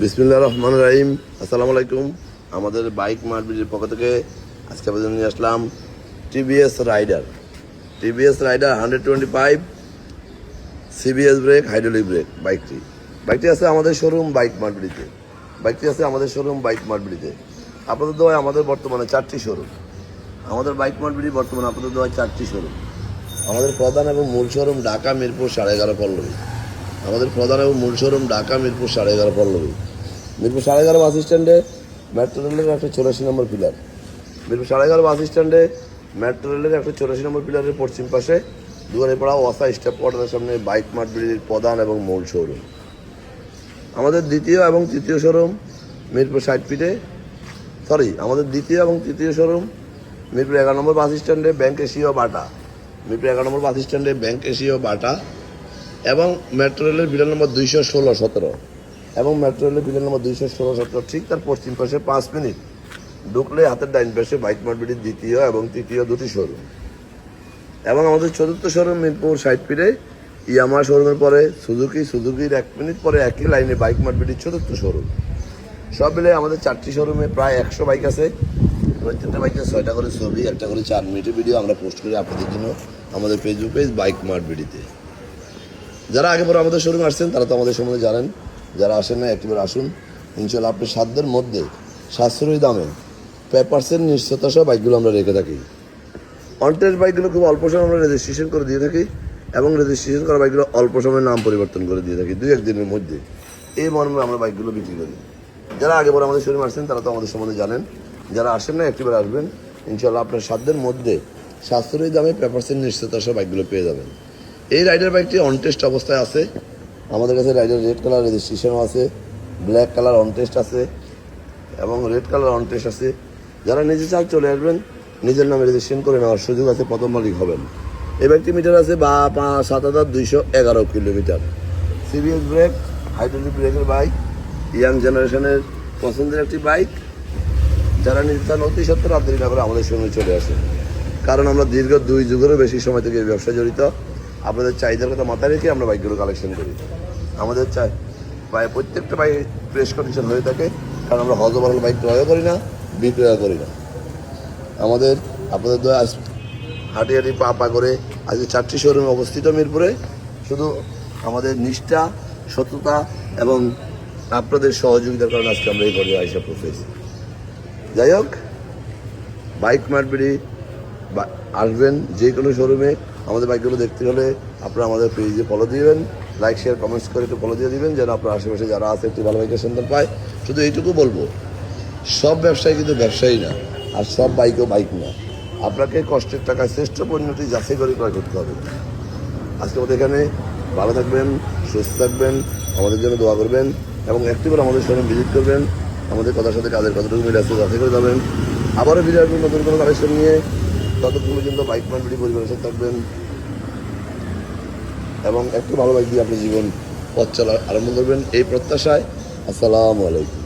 বিসমিল্লাহির রহমানির রহিম। আসসালামু আলাইকুম। আমাদের বাইক মার্কেটের পক্ষ থেকে আজকে আপনাদের নিয়ে আসলাম TVS Raider 125 CBS brake hydraulic brake. বাইকটি আছে আমাদের শোরুম বাইক মার্কেটে। আপনাদের দোয়ায় আমাদের বর্তমানে 4টি শোরুম। আমাদের বাইক মার্কেটে বর্তমানে আপনাদের দোয়ায় 4টি শোরুম। আমাদের প্রধান এবং মূল শোরুম ঢাকা মিরপুর 11.5 পল্লবী। মিরপুর 11.5 বাস স্ট্যান্ডে মেট্রো রেলের 184 নম্বর পিলার। মিরপুর 11.5 বাস স্ট্যান্ডে মেট্রো রেলের 184 নম্বর পিলারের পশ্চিম পাশে দুয়ারেপাড়া ওয়াসা স্টাফ কোয়ার্টারের সামনে বাইক মার্কেটের প্রধান এবং মূল শোরুম। আমাদের দ্বিতীয় এবং তৃতীয় শোরুম মিরপুর 60 ফিটে আমাদের দ্বিতীয় এবং তৃতীয় শোরুম মিরপুর 11 নম্বর বাস স্ট্যান্ডে ব্যাংক এশিয়া বাটা এবং মেট্রো রেলের বিল্ডিং নম্বর 216-17 ঠিক তার পশ্চিম পাশে 5 মিনিট ঢুকলে হাতের ডাইন পাশে বাইক মার্কেটের দ্বিতীয় এবং তৃতীয় দুটি শোরুম। এবং আমাদের চতুর্থ শোরুম মিরপুর 60 ফিটে ইয়ামা শোরুমের পরে সুজুকির 1 মিনিট পরে একই লাইনে বাইক মার্কেটের চতুর্থ শোরুম। সব মিলে আমাদের 4টি শোরুমে প্রায় 100 বাইক আছে। প্রত্যেকটা বাইকে 6টা করে ছবি, একটা করে 4 মিনিটের ভিডিও আমরা পোস্ট করি আপনাদের জন্য আমাদের পেজ বাইক মার্কেটে। যারা আগে পরে আমাদের শোরুমে আসছেন তারা তো আমাদের সম্বন্ধে জানেন, যারা আসেন না একটিবার আসুন। ইনশাল্লাহ আপনার সাধ্যের মধ্যে সাশ্রয়ী দামে পেপারসের নিশ্চয়তা সহ বাইকগুলো আমরা রেখে থাকি। অনটেস্ট বাইকগুলো খুব অল্প সময় আমরা রেজিস্ট্রেশন করে দিয়ে থাকি এবং রেজিস্ট্রেশন করা বাইকগুলো অল্প সময় নাম পরিবর্তন করে দিয়ে থাকি 2-1 দিনের মধ্যে। এই মর্মে আমরা বাইকগুলো বিক্রি করি। যারা আগে পরে আমাদের শোরুমে আসছেন তারা তো আমাদের সম্বন্ধে জানেন, যারা আসেন না একটিবার আসবেন। ইনশাল্লাহ আপনার সাধ্যের মধ্যে সাশ্রয়ী দামে পেপারসের নিশ্চয়তা সহ বাইকগুলো পেয়ে যাবেন। এই রাইডার বাইকটি অনটেস্ট অবস্থায় আছে। আমাদের কাছে রাইডার রেড কালার রেজিস্ট্রেশনও আছে, ব্ল্যাক কালার অনটেস্ট আছে এবং রেড কালার অনটেস্ট আছে। যারা নিজে চাল চলে আসবেন, নিজের নামে রেজিস্ট্রেশন করে নেওয়ার সুযোগ আছে, প্রথম মালিক হবেন। এই বাইকটি মিটার আছে 7,211 কিলোমিটার। সিবিএস ব্রেক হাইড্রোলিক ব্রেকের বাইক, ইয়াং জেনারেশনের পছন্দের একটি বাইক। যারা নিজে চান অতি সত্তর রাত্রি না করে আমাদের সঙ্গে চলে আসেন, কারণ আমরা দীর্ঘ 2 যুগেরও বেশি সময় থেকে এই ব্যবসায় জড়িত। আপনাদের চাহিদার কথা মাথায় রেখে আমরা বাইকগুলো কালেকশন করি। আমাদের প্রত্যেকটা বাইক প্রেস কন্ডিশন হয়ে থাকে, কারণ আমরা হজবরল বাইক ক্রয় করি না, বিক্রয় করি না। আপনাদের হাঁটি পা করে আজকে 4টি শোরুমে অবস্থিত মিরপুরে। শুধু আমাদের নিষ্ঠা, সততা এবং আপনাদের সহযোগিতার কারণে আজকে আমরা এই পর্যায়ে আইসা পৌঁছেছি। যাই হোক, বাইক মার্কেটে আসবেন যে কোনো শোরুমে। আমাদের বাইকগুলো দেখতে হলে আপনারা আমাদের পেজে ফলো দিবেন, লাইক শেয়ার কমেন্টস করে একটু ফলো দিয়ে দিবেন, যেন আপনার আশেপাশে যারা আছে একটু ভালো বাইকের সন্ধান পায়। শুধু এইটুকু বলবো, সব ব্যবসায়ী কিন্তু ব্যবসায়ী না, আর সব বাইকও বাইক না। আপনাকে কষ্টের টাকায় শ্রেষ্ঠ পণ্যটি যাচাই করে ক্রয় করতে হবে। আজকে আমাদের এখানে ভালো থাকবেন, সুস্থ থাকবেন, আমাদের জন্য দোয়া করবেন এবং একটিবার আমাদের শোরুম ভিজিট করবেন। আমাদের কথার সাথে কাজের কতটুকু মিলে আসতে যাচাই করে যাবেন। আবারও ফিরে আসবেন নতুন কোনো কালেকশন নিয়ে। ততক্ষণ পর্যন্ত বাইক মার্কেটে পরিবারের সাথে থাকবেন এবং একটু ভালো বাইক দিয়ে আপনি জীবন পথ চলা আরম্ভ করবেন, এই প্রত্যাশায়। আসসালামু আলাইকুম।